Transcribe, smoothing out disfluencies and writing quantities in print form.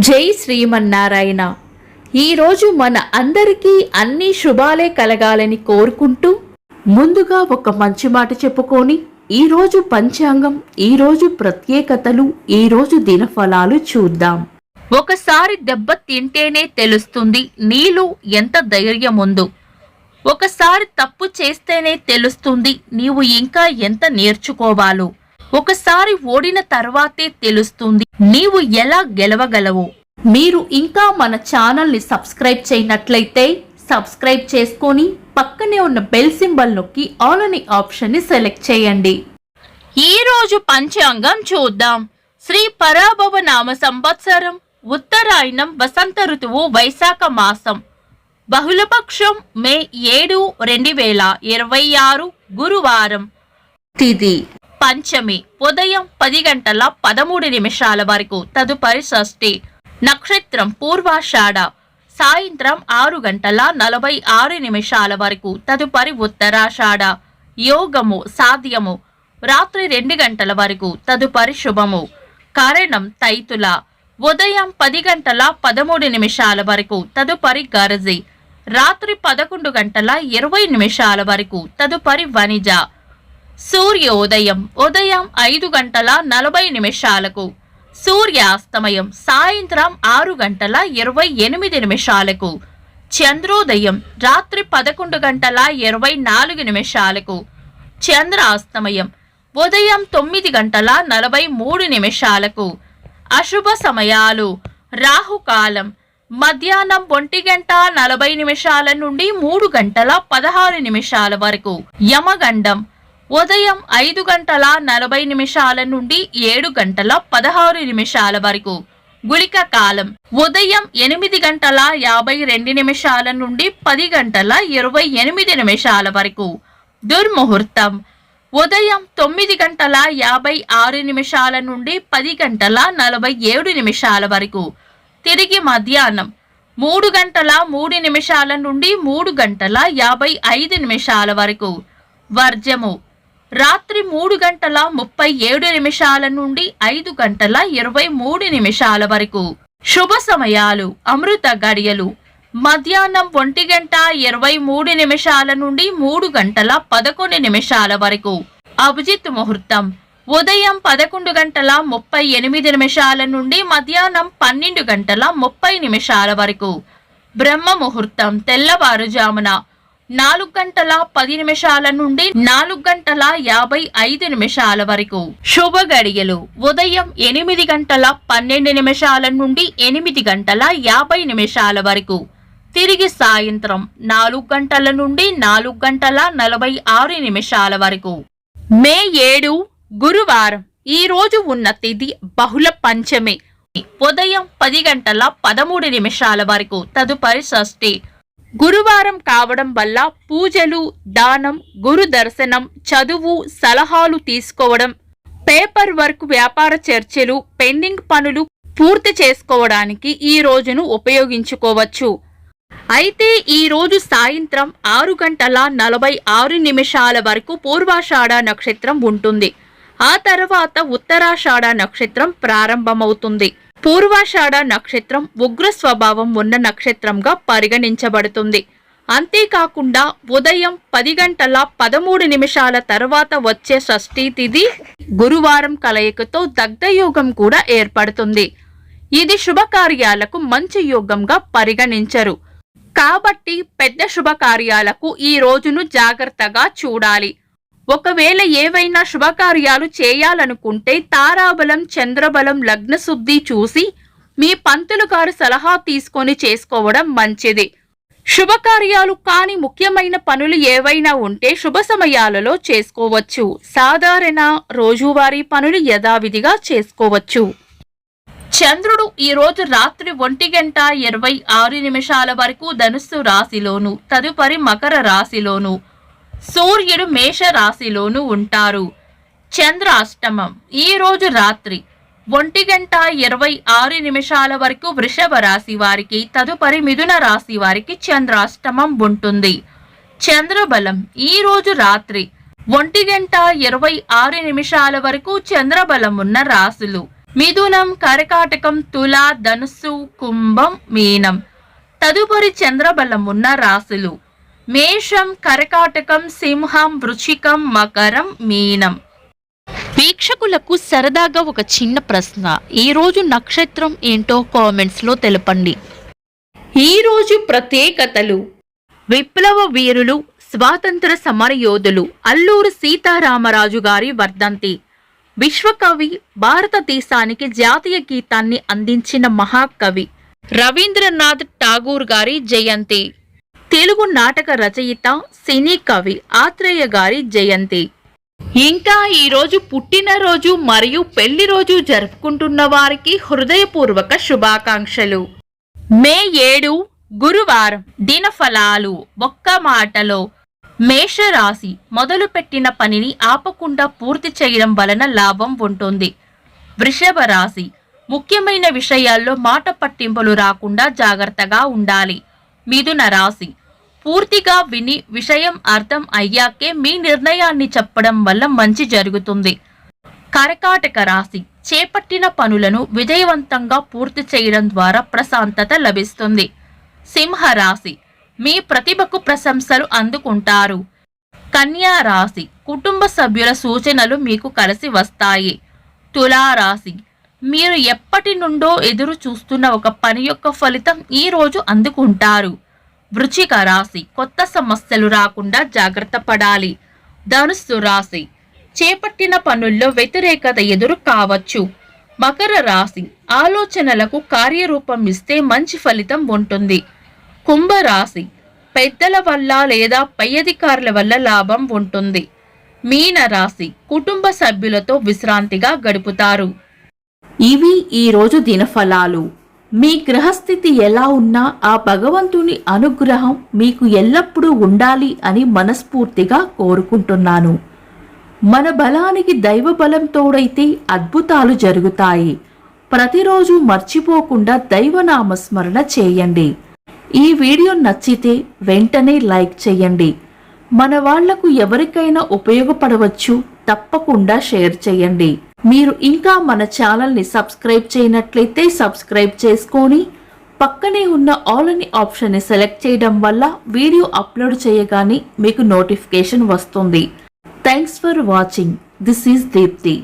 జై శ్రీమన్నారాయణ. ఈరోజు మన అందరికీ అన్ని శుభాలే కలగాలని కోరుకుంటూ ముందుగా ఒక మంచి మాట చెప్పుకొని ఈరోజు పంచాంగం, ఈరోజు ప్రత్యేకతలు, ఈరోజు దినఫలాలు చూద్దాం. ఒకసారి దెబ్బ తింటేనే తెలుస్తుంది నీలో ఎంత ధైర్యం ఉందో. ఒకసారి తప్పు చేస్తేనే తెలుస్తుంది నీవు ఇంకా ఎంత నేర్చుకోవాలో. ఒకసారి ఓడిన తర్వాతే తెలుస్తుంది నీవు ఎలా గెలవగలవో. మీరు ఇంకా మన ఛానల్ని సబ్స్క్రైబ్ చేయనట్లయితే సబ్స్క్రైబ్ చేసుకొని పక్కనే ఉన్న బెల్ సింబల్ నొక్కి ఆల్ అనే ఆప్షన్ని సెలెక్ట్ చేయండి. ఈరోజు పంచాంగం చూద్దాం. శ్రీ పరాభవ నామ సంవత్సరం, ఉత్తరాయణం, వసంత ఋతువు, వైశాఖ మాసం, బహుళపక్షం, మే 7, 2026, గురువారం. తిథి పంచమి ఉదయం 10 గంటల 13 నిమిషాల వరకు, తదుపరి షష్ఠి. నక్షత్రం పూర్వాషాఢ, సాయంత్రం 6 గంటల 46 నిమిషాల వరకు, తదుపరి ఉత్తరాషాఢ. యోగము సాధ్యము రాత్రి 2 గంటల వరకు, తదుపరి శుభము. కరణం తైతుల, ఉదయం 10 గంటల 13 నిమిషాల వరకు, తదుపరి గరజి. రాత్రి 11 గంటల 20 నిమిషాల వరకు, తదుపరి వనిజ. సూర్యోదయం ఉదయం 5 గంటల 40 నిమిషాలకు, సూర్యాస్తమయం సాయంత్రం 6 గంటల 28 నిమిషాలకు. చంద్రోదయం రాత్రి 11 గంటల 24 నిమిషాలకు. చంద్రాస్తమయం ఉదయం 9 గంటల 43 నిమిషాలకు. అశుభ సమయాలు: రాహుకాలం మధ్యాహ్నం 1 గంట 40 నిమిషాల నుండి 3 గంటల 16 నిమిషాల వరకు. యమగండం ఉదయం 5 గంటల 40 నిమిషాల నుండి 7 గంటల 16 నిమిషాల వరకు. గుళిక కాలం ఉదయం 8 గంటల 52 నిమిషాల నుండి 10 గంటల 28 నిమిషాల వరకు. దుర్ముహూర్తం ఉదయం 9 గంటల 56 నిమిషాల నుండి 10 గంటల 47 నిమిషాల వరకు. తిరిగి మధ్యాహ్నం 3 గంటల 3 నిమిషాల నుండి 3 గంటల 55 నిమిషాల వరకు. వర్జము రాత్రి 3 గంటల 37 నిమిషాల నుండి 5 గంటల 23 నిమిషాల వరకు. శుభ సమయాలు: అమృత గడియలు మధ్యాహ్నం 1 గంట 23 నిమిషాల నుండి 3 గంటల 11 నిమిషాల వరకు. అభిజిత్ ముహూర్తం ఉదయం 11 గంటల 38 నిమిషాల నుండి మధ్యాహ్నం 12 గంటల 30 నిమిషాల వరకు. బ్రహ్మ ముహూర్తం తెల్లవారుజామున 4 గంటల 10 నిమిషాల నుండి 4 గంటల 55 నిమిషాల వరకు. శుభ గడియలు ఉదయం 8 గంటల 12 నిమిషాల నుండి 8 గంటల 50 నిమిషాల వరకు. తిరిగి సాయంత్రం 4 గంటల నుండి 4 గంటల 46 నిమిషాల వరకు. మే 7 గురువారం. ఈ రోజు ఉన్న తిథి బహుళ పంచమి, ఉదయం 10 గంటల 13 నిమిషాల వరకు, తదుపరి షష్ఠి. గురువారం కావడం వల్ల పూజలు, దానం, గురు దర్శనం, చదువు, సలహాలు తీసుకోవడం, పేపర్ వర్క్, వ్యాపార చర్చలు, పెండింగ్ పనులు పూర్తి చేసుకోవడానికి ఈ రోజును ఉపయోగించుకోవచ్చు. అయితే ఈ రోజు సాయంత్రం 6 గంటల 46 నిమిషాల వరకు పూర్వాషాఢ నక్షత్రం ఉంటుంది. ఆ తర్వాత ఉత్తరాషాఢ నక్షత్రం ప్రారంభమవుతుంది. పూర్వాషాఢ నక్షత్రం ఉగ్ర స్వభావం ఉన్న నక్షత్రంగా పరిగణించబడుతుంది. అంతేకాకుండా ఉదయం 10 గంటల 13 నిమిషాల తర్వాత వచ్చే షష్ఠీ తిథి గురువారం కలయికతో దగ్ధయోగం కూడా ఏర్పడుతుంది. ఇది శుభకార్యాలకు మంచి యోగంగా పరిగణించరు. కాబట్టి పెద్ద శుభకార్యాలకు ఈ రోజును జాగ్రత్తగా చూడాలి. ఒకవేళ ఏవైనా శుభకార్యాలు చేయాలనుకుంటే తారాబలం, చంద్రబలం, లగ్నశుద్ధి చూసి మీ పంతులు గారి సలహా తీసుకొని చేసుకోవడం మంచిది. శుభకార్యాలు కాని ముఖ్యమైన పనులు ఏవైనా ఉంటే శుభ సమయాలలో చేసుకోవచ్చు. సాధారణ రోజువారీ పనులు యథావిధిగా చేసుకోవచ్చు. చంద్రుడు ఈ రోజు రాత్రి 1 గంట 26 నిమిషాల వరకు ధనుస్సు రాశిలోను, తదుపరి మకర రాశిలోను, సూర్యుడు మేష రాశిలోను ఉంటారు. చంద్రాష్టమం ఈ రోజు రాత్రి 1 గంట 26 నిమిషాల వరకు వృషభ రాశి వారికి, తదుపరి మిథున రాశి వారికి చంద్రాష్టమం ఉంటుంది. చంద్రబలం ఈ రోజు రాత్రి 1 గంట 26 నిమిషాల వరకు చంద్రబలం ఉన్న రాశులు: మిథునం, కర్కాటకం, తుల, ధనుస్సు, కుంభం, మీనం. తదుపరి చంద్రబలం ఉన్న రాశులు మేషం, కర్కాటకం, సింహం, వృశ్చికం, మకరం, మీనం. వీక్షకులకు సరదాగా ఒక చిన్న ప్రశ్న. ఈ రోజు నక్షత్రం ఏంటో కామెంట్స్ లో తెలపండి. ఈ రోజు ప్రత్యేకతలు: విప్లవ వీరులు, స్వాతంత్ర సమరయోధులు అల్లూరి సీతారామరాజు గారి వర్ధంతి. విశ్వకవి, భారతదేశానికి జాతీయ గీతాన్ని అందించిన మహాకవి రవీంద్రనాథ్ ఠాగూర్ గారి జయంతి. తెలుగు నాటక రచయిత, సినీ కవి ఆత్రేయ గారి జయంతి. ఇంకా ఈరోజు పుట్టినరోజు మరియు పెళ్లి రోజు జరుపుకుంటున్న వారికి హృదయపూర్వక శుభాకాంక్షలు. మే 7 గురువారం. దినఫలాలు. ఒక్క మాటలో మేషరాశి మొదలుపెట్టిన పనిని ఆపకుండా పూర్తి చేయడం వలన లాభం ఉంటుంది. వృషభ రాశి ముఖ్యమైన విషయాల్లో మాట పట్టింపులు రాకుండా జాగ్రత్తగా ఉండాలి. మిథున రాశి పూర్తిగా విని విషయం అర్థం అయ్యాకే మీ నిర్ణయాన్ని చెప్పడం వల్ల మంచి జరుగుతుంది. కర్కాటక రాశి చేపట్టిన పనులను విజయవంతంగా పూర్తి చేయడం ద్వారా ప్రశాంతత లభిస్తుంది. సింహరాశి మీ ప్రతిభకు ప్రశంసలు అందుకుంటారు. కన్యా రాశి కుటుంబ సభ్యుల సూచనలు మీకు కలిసి వస్తాయి. తులారాశి మీరు ఎప్పటి నుండో ఎదురు చూస్తున్న ఒక పని యొక్క ఫలితం ఈ రోజు అందుకుంటారు. వృశ్చిక రాశి కొత్త సమస్యలు రాకుండా జాగ్రత్త పడాలి. ధనుస్సు రాశి చేపట్టిన పనుల్లో వ్యతిరేకత ఎదురు కావచ్చు. మకర రాశి ఆలోచనలకు కార్యరూపం ఇస్తే మంచి ఫలితం ఉంటుంది. కుంభరాశి పెద్దల వల్ల లేదా పై అధికారుల వల్ల లాభం ఉంటుంది. మీన రాశి కుటుంబ సభ్యులతో విశ్రాంతిగా గడుపుతారు. ఇవి ఈరోజు దినఫలాలు. మీ గ్రహస్థితి ఎలా ఉన్నా ఆ భగవంతుని అనుగ్రహం మీకు ఎల్లప్పుడూ ఉండాలి అని మనస్ఫూర్తిగా కోరుకుంటున్నాను. మన బలానికి దైవ బలం తోడైతే అద్భుతాలు జరుగుతాయి. ప్రతిరోజు మర్చిపోకుండా దైవనామస్మరణ చేయండి. ఈ వీడియో నచ్చితే వెంటనే లైక్ చేయండి. మన వాళ్లకు ఎవరికైనా ఉపయోగపడవచ్చు. తప్పకుండా షేర్ చేయండి. మీరు ఇంకా మన ఛానల్ని సబ్స్క్రైబ్ చేయనట్లయితే సబ్స్క్రైబ్ చేసుకొని పక్కనే ఉన్న ఆల్ అని ఆప్షన్ని సెలెక్ట్ చేయడం వల్ల వీడియో అప్లోడ్ చేయగానే మీకు నోటిఫికేషన్ వస్తుంది. Thanks for watching. This is Deepti.